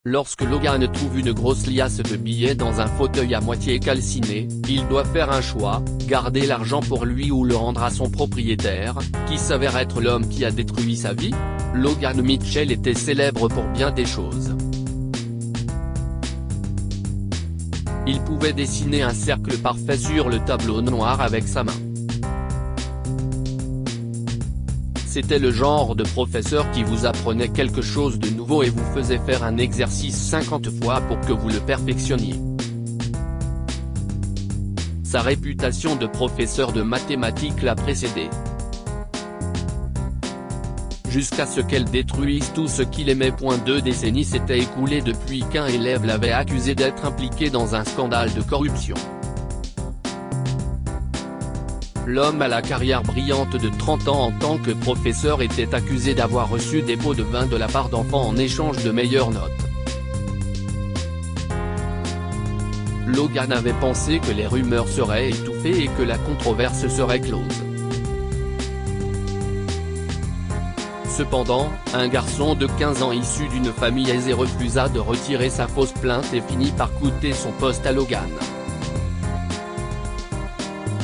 Lorsque Logan trouve une grosse liasse de billets dans un fauteuil à moitié calciné, il doit faire un choix, garder l'argent pour lui ou le rendre à son propriétaire, qui s'avère être l'homme qui a détruit sa vie. Logan Mitchell était célèbre pour bien des choses. Il pouvait dessiner un cercle parfait sur le tableau noir avec sa main. C'était le genre de professeur qui vous apprenait quelque chose de nouveau et vous faisait faire un exercice 50 fois pour que vous le perfectionniez. Sa réputation de professeur de mathématiques l'a précédé. Jusqu'à ce qu'elle détruise tout ce qu'il aimait. 2 décennies s'étaient écoulées depuis qu'un élève l'avait accusé d'être impliqué dans un scandale de corruption. L'homme à la carrière brillante de 30 ans en tant que professeur était accusé d'avoir reçu des pots de vin de la part d'enfants en échange de meilleures notes. Logan avait pensé que les rumeurs seraient étouffées et que la controverse serait close. Cependant, un garçon de 15 ans issu d'une famille aisée refusa de retirer sa fausse plainte et finit par coûter son poste à Logan.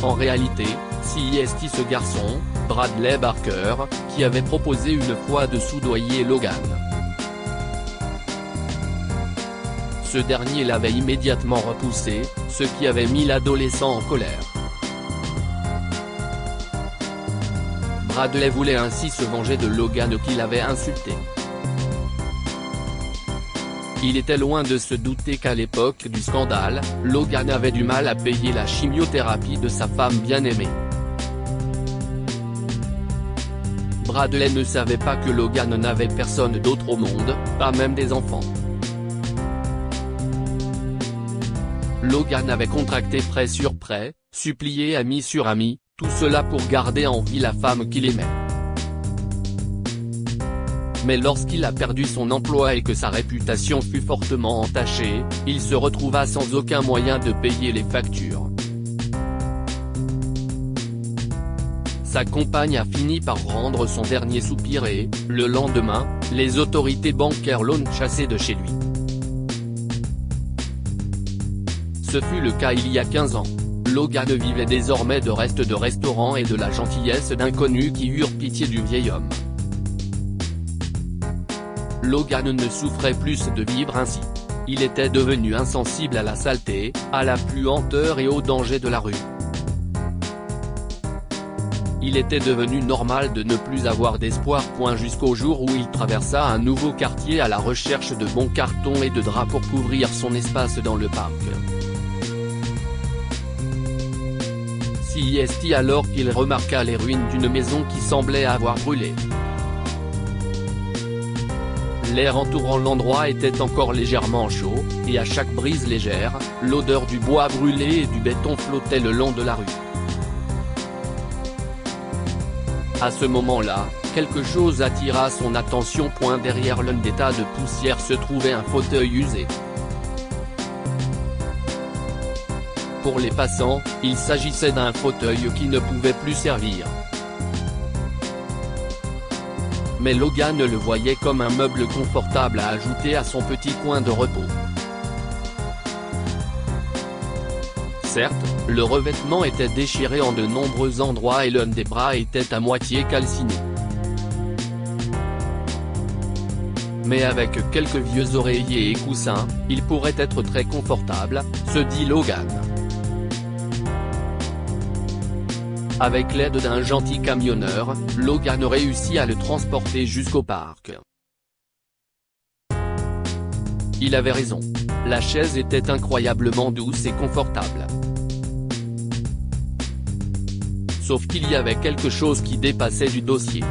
En réalité, c'est ce garçon, Bradley Barker, qui avait proposé une fois de soudoyer Logan. Ce dernier l'avait immédiatement repoussé, ce qui avait mis l'adolescent en colère. Bradley voulait ainsi se venger de Logan qui l'avait insulté. Il était loin de se douter qu'à l'époque du scandale, Logan avait du mal à payer la chimiothérapie de sa femme bien-aimée. Bradley ne savait pas que Logan n'avait personne d'autre au monde, pas même des enfants. Logan avait contracté prêt sur prêt, supplié ami sur ami, tout cela pour garder en vie la femme qu'il aimait. Mais lorsqu'il a perdu son emploi et que sa réputation fut fortement entachée, il se retrouva sans aucun moyen de payer les factures. Sa compagne a fini par rendre son dernier soupir et, le lendemain, les autorités bancaires l'ont chassé de chez lui. Ce fut le cas il y a 15 ans. Logan vivait désormais de restes de restaurants et de la gentillesse d'inconnus qui eurent pitié du vieil homme. Logan ne souffrait plus de vivre ainsi. Il était devenu insensible à la saleté, à la puanteur et aux dangers de la rue. Il était devenu normal de ne plus avoir d'espoir. Jusqu'au jour où il traversa un nouveau quartier à la recherche de bons cartons et de draps pour couvrir son espace dans le parc. C'est alors qu'il remarqua les ruines d'une maison qui semblait avoir brûlé. L'air entourant l'endroit était encore légèrement chaud, et à chaque brise légère, l'odeur du bois brûlé et du béton flottait le long de la rue. À ce moment-là, quelque chose attira son attention. Derrière l'un des tas de poussière se trouvait un fauteuil usé. Pour les passants, il s'agissait d'un fauteuil qui ne pouvait plus servir. Mais Logan le voyait comme un meuble confortable à ajouter à son petit coin de repos. Certes, le revêtement était déchiré en de nombreux endroits et l'un des bras était à moitié calciné. Mais avec quelques vieux oreillers et coussins, il pourrait être très confortable, se dit Logan. Avec l'aide d'un gentil camionneur, Logan réussit à le transporter jusqu'au parc. Il avait raison. La chaise était incroyablement douce et confortable. Sauf qu'il y avait quelque chose qui dépassait du dossier.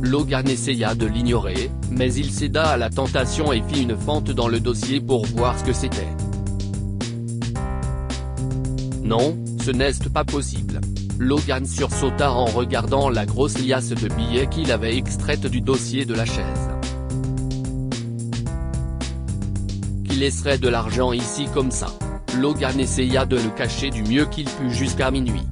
Logan essaya de l'ignorer, mais il céda à la tentation et fit une fente dans le dossier pour voir ce que c'était. Non, ce n'est pas possible. Logan sursauta en regardant la grosse liasse de billets qu'il avait extraite du dossier de la chaise. Qui laisserait de l'argent ici comme ça? Logan essaya de le cacher du mieux qu'il put jusqu'à minuit.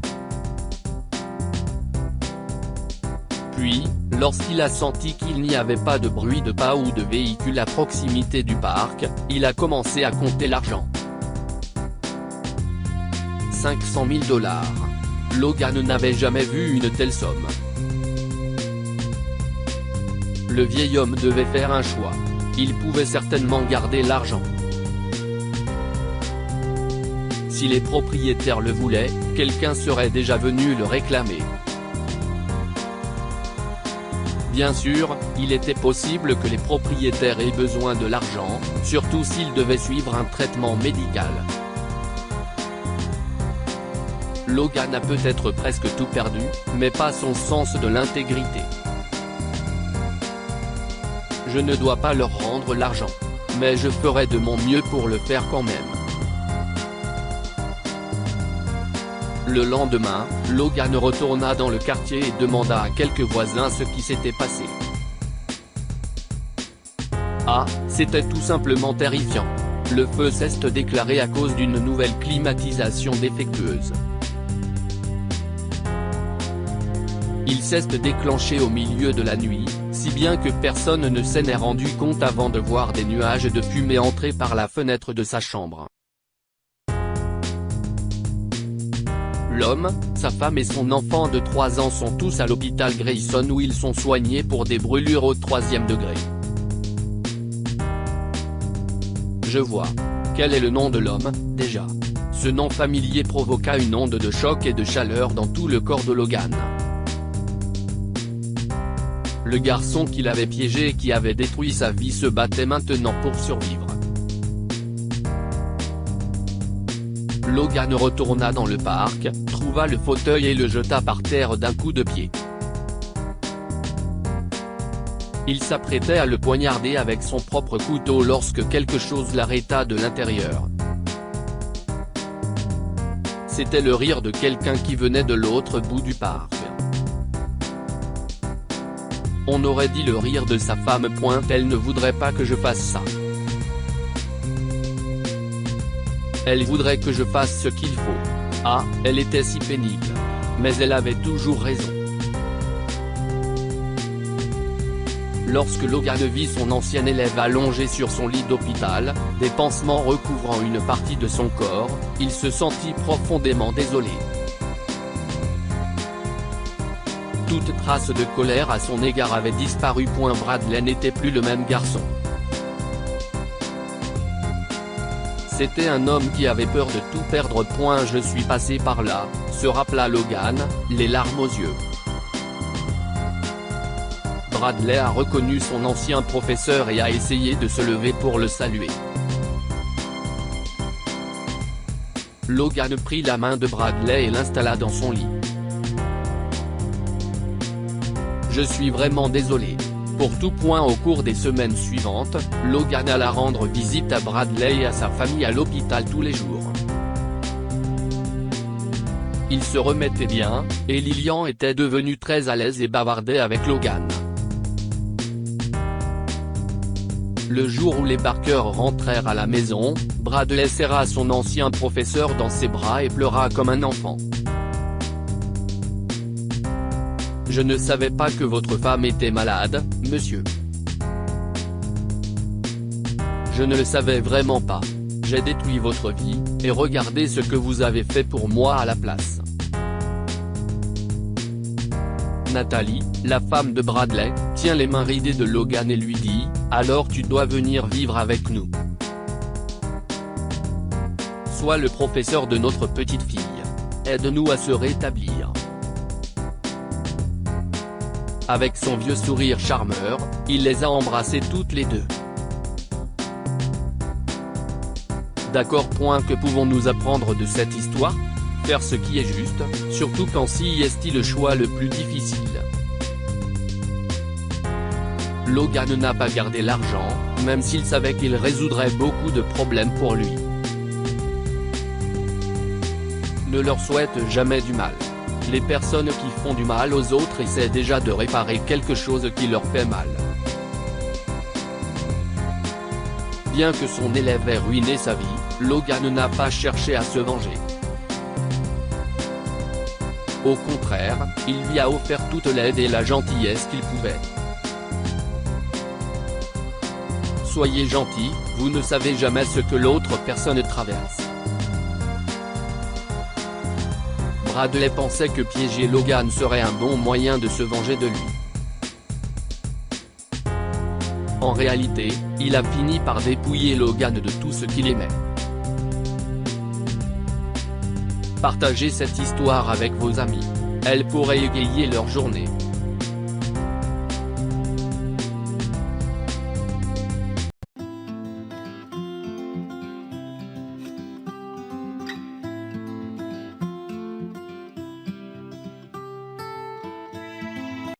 Puis, lorsqu'il a senti qu'il n'y avait pas de bruit de pas ou de véhicule à proximité du parc, il a commencé à compter l'argent. 500 000 $. Logan n'avait jamais vu une telle somme. Le vieil homme devait faire un choix. Il pouvait certainement garder l'argent. Si les propriétaires le voulaient, quelqu'un serait déjà venu le réclamer. Bien sûr, il était possible que les propriétaires aient besoin de l'argent, surtout s'ils devaient suivre un traitement médical. Logan a peut-être presque tout perdu, mais pas son sens de l'intégrité. Je ne dois pas leur rendre l'argent. Mais je ferai de mon mieux pour le faire quand même. Le lendemain, Logan retourna dans le quartier et demanda à quelques voisins ce qui s'était passé. Ah, c'était tout simplement terrifiant. Le feu s'est déclaré à cause d'une nouvelle climatisation défectueuse. Il s'est déclenché au milieu de la nuit, si bien que personne ne s'en est rendu compte avant de voir des nuages de fumée entrer par la fenêtre de sa chambre. L'homme, sa femme et son enfant de 3 ans sont tous à l'hôpital Grayson où ils sont soignés pour des brûlures au 3e degré. Je vois. Quel est le nom de l'homme, déjà? Ce nom familier provoqua une onde de choc et de chaleur dans tout le corps de Logan. Le garçon qu'il avait piégé et qui avait détruit sa vie se battait maintenant pour survivre. Logan retourna dans le parc, trouva le fauteuil et le jeta par terre d'un coup de pied. Il s'apprêtait à le poignarder avec son propre couteau lorsque quelque chose l'arrêta de l'intérieur. C'était le rire de quelqu'un qui venait de l'autre bout du parc. On aurait dit le rire de sa femme. Elle ne voudrait pas que je fasse ça. Elle voudrait que je fasse ce qu'il faut. Ah, elle était si pénible. Mais elle avait toujours raison. Lorsque Logan vit son ancien élève allongé sur son lit d'hôpital, des pansements recouvrant une partie de son corps, il se sentit profondément désolé. Toute trace de colère à son égard avait disparu. Bradley n'était plus le même garçon. C'était un homme qui avait peur de tout perdre. Je suis passé par là, se rappela Logan, les larmes aux yeux. Bradley a reconnu son ancien professeur et a essayé de se lever pour le saluer. Logan prit la main de Bradley et l'installa dans son lit. Je suis vraiment désolé. Pour tout. Au cours des semaines suivantes, Logan alla rendre visite à Bradley et à sa famille à l'hôpital tous les jours. Il se remettait bien, et Lillian était devenue très à l'aise et bavardait avec Logan. Le jour où les Barker rentrèrent à la maison, Bradley serra son ancien professeur dans ses bras et pleura comme un enfant. Je ne savais pas que votre femme était malade, monsieur. Je ne le savais vraiment pas. J'ai détruit votre vie, et regardez ce que vous avez fait pour moi à la place. Nathalie, la femme de Bradley, tient les mains ridées de Logan et lui dit, « Alors tu dois venir vivre avec nous. Sois le professeur de notre petite fille. Aide-nous à se rétablir. » Avec son vieux sourire charmeur, il les a embrassées toutes les deux. D'accord. Que pouvons-nous apprendre de cette histoire? Faire ce qui est juste, surtout quand si est le choix le plus difficile. Logan n'a pas gardé l'argent, même s'il savait qu'il résoudrait beaucoup de problèmes pour lui. Ne leur souhaite jamais du mal. Les personnes qui font du mal aux autres essaient déjà de réparer quelque chose qui leur fait mal. Bien que son élève ait ruiné sa vie, Logan n'a pas cherché à se venger. Au contraire, il lui a offert toute l'aide et la gentillesse qu'il pouvait. Soyez gentil, vous ne savez jamais ce que l'autre personne traverse. Bradley pensait que piéger Logan serait un bon moyen de se venger de lui. En réalité, il a fini par dépouiller Logan de tout ce qu'il aimait. Partagez cette histoire avec vos amis. Elle pourrait égayer leur journée.